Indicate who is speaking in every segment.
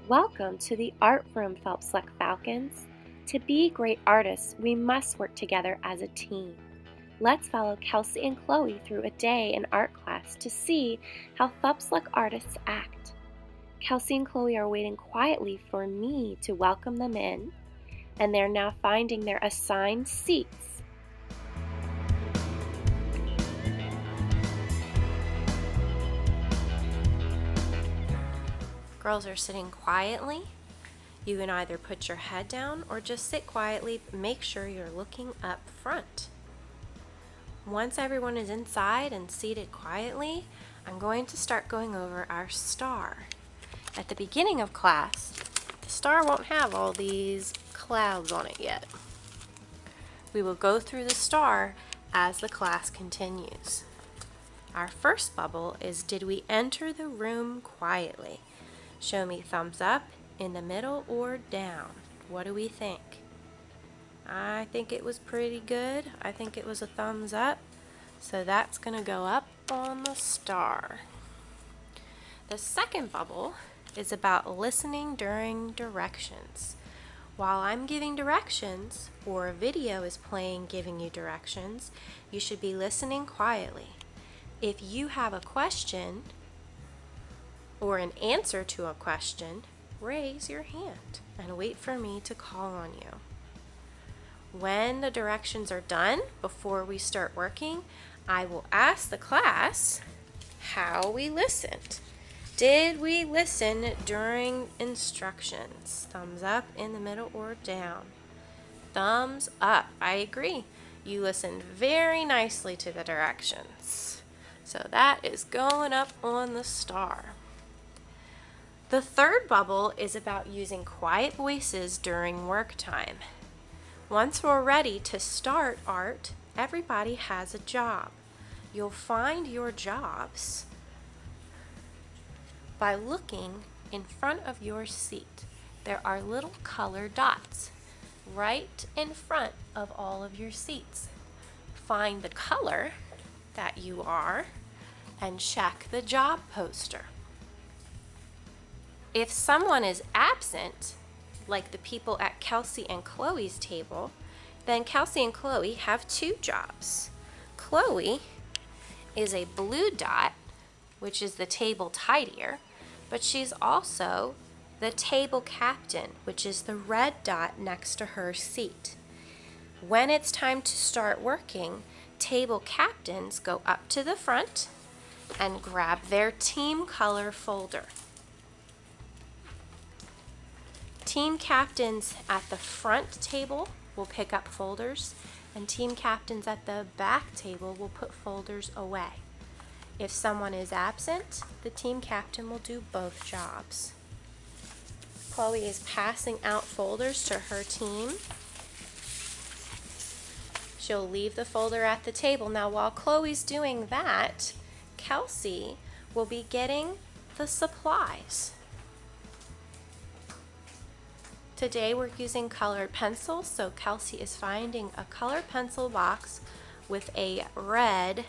Speaker 1: Welcome to the Art Room, Phelps Luck Falcons. To be great artists, we must work together as a team. Let's follow Kelsey and Chloe through a day in art class to see how Phelps Luck artists act. Kelsey and Chloe are waiting quietly for me to welcome them in, and they're now finding their assigned seats. Girls are sitting quietly. You can either put your head down or just sit quietly, but make sure you're looking up front. Once everyone is inside and seated quietly, I'm going to start going over our star. At the beginning of class, the star won't have all these clouds on it yet. We will go through the star as the class continues. Our first bubble is, did we enter the room quietly? Show me thumbs up, in the middle, or down. What do we think? I think it was pretty good. I think it was a thumbs up. So that's going to go up on the star. The second bubble is about listening during directions. While I'm giving directions, or a video is playing giving you directions, you should be listening quietly. If you have a question, or an answer to a question, raise your hand and wait for me to call on you. When the directions are done, before we start working, I will ask the class how we listened. Did we listen during instructions? Thumbs up, in the middle, or down? Thumbs up. I agree. You listened very nicely to the directions. So that is going up on the star. The third bubble is about using quiet voices during work time. Once we're ready to start art, everybody has a job. You'll find your jobs by looking in front of your seat. There are little colored dots right in front of all of your seats. Find the color that you are and check the job poster. If someone is absent, like the people at Kelsey and Chloe's table, then Kelsey and Chloe have two jobs. Chloe is a blue dot, which is the table tidier, but she's also the table captain, which is the red dot next to her seat. When it's time to start working, table captains go up to the front and grab their team color folder. Team captains at the front table will pick up folders, and team captains at the back table will put folders away. If someone is absent, the team captain will do both jobs. Chloe is passing out folders to her team. She'll leave the folder at the table. Now, while Chloe's doing that, Kelsey will be getting the supplies. Today we're using colored pencils, so Kelsey is finding a colored pencil box with a red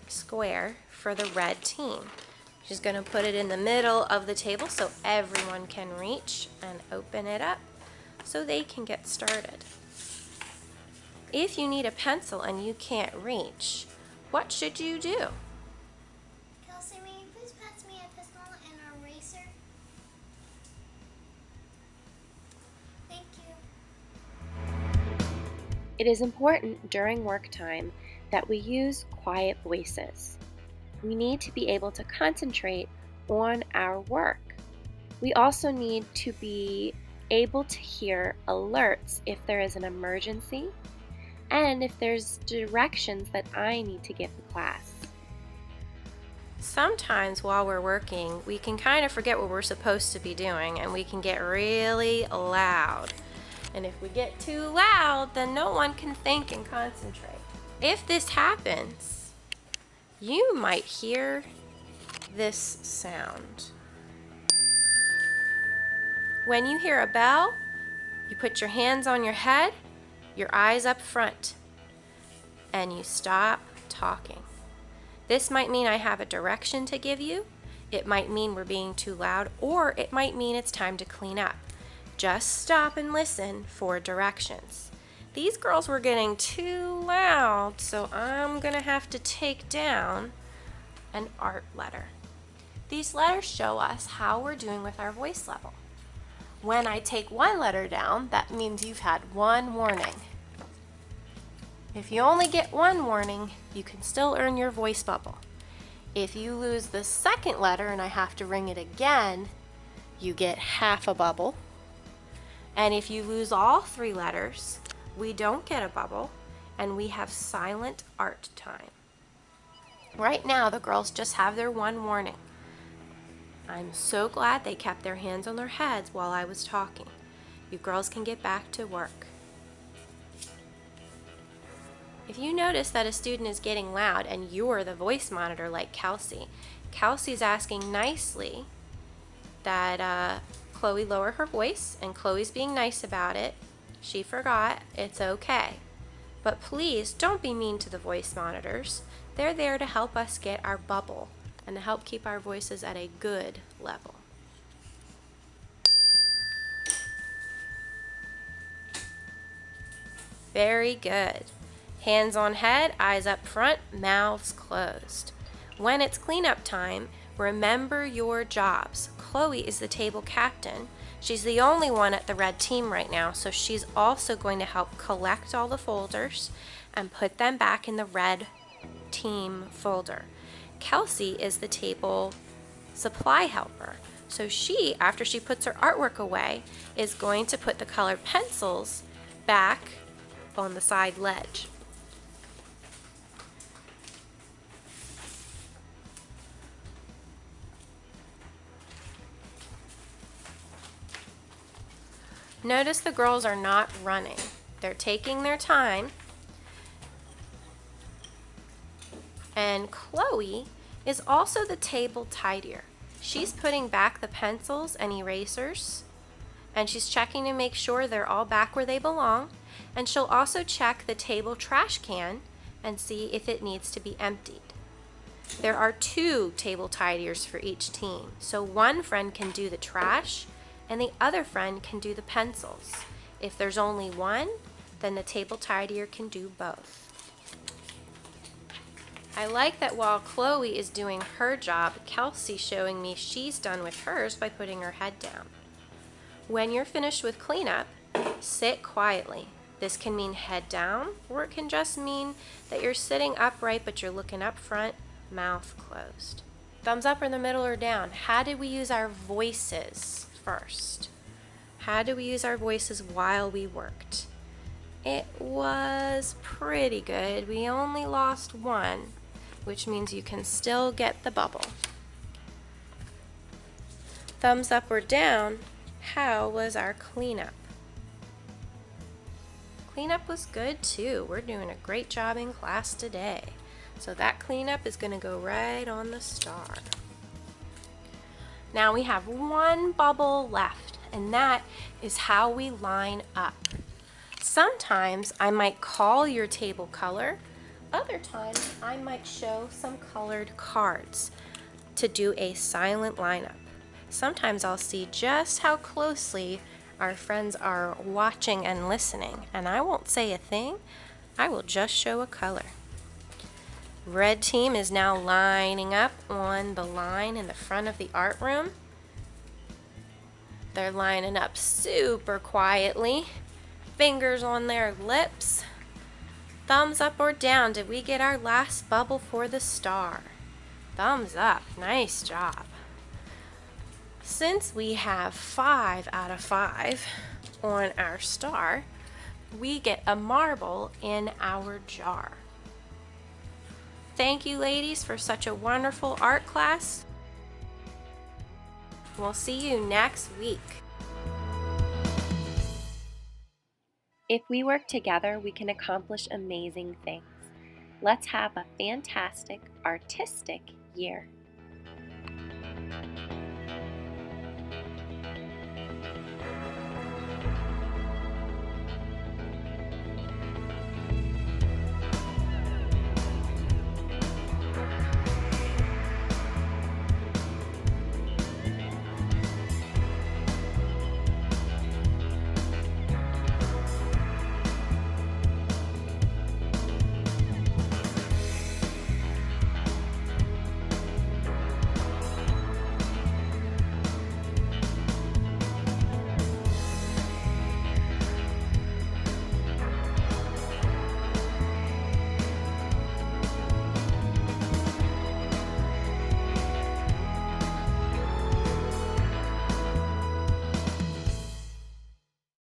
Speaker 1: square for the red team. She's going to put it in the middle of the table so everyone can reach and open it up so they can get started. If you need a pencil and you can't reach, what should you do?
Speaker 2: Kelsey, may you please pass me a pencil and an eraser? Thank you.
Speaker 1: It is important during work time that we use quiet voices. We need to be able to concentrate on our work. We also need to be able to hear alerts if there is an emergency and if there's directions that I need to give the class. Sometimes while we're working, we can kind of forget what we're supposed to be doing and we can get really loud. And if we get too loud, then no one can think and concentrate. If this happens, you might hear this sound. When you hear a bell, you put your hands on your head, your eyes up front, and you stop talking. This might mean I have a direction to give you. It might mean we're being too loud, or it might mean it's time to clean up. Just stop and listen for directions. These girls were getting too loud, so I'm gonna have to take down an art letter. These letters show us how we're doing with our voice level. When I take one letter down, that means you've had one warning. If you only get one warning, you can still earn your voice bubble. If you lose the second letter and I have to ring it again, you get half a bubble. And if you lose all 3 letters, we don't get a bubble, and we have silent art time. Right now, the girls just have their one warning. I'm so glad they kept their hands on their heads while I was talking. You girls can get back to work. If you notice that a student is getting loud and you're the voice monitor like Kelsey, Kelsey's asking nicely that Chloe lower her voice, and Chloe's being nice about it. She forgot, it's okay. But please don't be mean to the voice monitors. They're there to help us get our bubble and to help keep our voices at a good level. Very good. Hands on head, eyes up front, mouths closed. When it's cleanup time, remember your jobs. Chloe is the table captain. She's the only one at the red team right now, so she's also going to help collect all the folders and put them back in the red team folder. Kelsey is the table supply helper. So she, after she puts her artwork away, is going to put the colored pencils back on the side ledge. Notice the girls are not running. They're taking their time. And Chloe is also the table tidier. She's putting back the pencils and erasers, and she's checking to make sure they're all back where they belong. And she'll also check the table trash can and see if it needs to be emptied. There are 2 table tidiers for each team, so one friend can do the trash and the other friend can do the pencils. If there's only one, then the table tidier can do both. I like that while Chloe is doing her job, Kelsey's showing me she's done with hers by putting her head down. When you're finished with cleanup, sit quietly. This can mean head down, or it can just mean that you're sitting upright but you're looking up front, mouth closed. Thumbs up in the middle or down. How did we use our voices first? How did we use our voices while we worked? It was pretty good. We only lost 1, which means you can still get the bubble. Thumbs up or down. How was our cleanup? Cleanup was good too. We're doing a great job in class today. So that cleanup is going to go right on the star. Now we have 1 bubble left, and that is how we line up. Sometimes I might call your table color. Other times I might show some colored cards to do a silent lineup. Sometimes I'll see just how closely our friends are watching and listening, and I won't say a thing. I will just show a color. Red team is now lining up on the line in the front of the art room. They're lining up super quietly, fingers on their lips. Thumbs up or down. Did we get our last bubble for the star? Thumbs up. Nice job. Since we have 5 out of 5 on our star, we get a marble in our jar. Thank you, ladies, for such a wonderful art class. We'll see you next week. If we work together, we can accomplish amazing things. Let's have a fantastic, artistic year.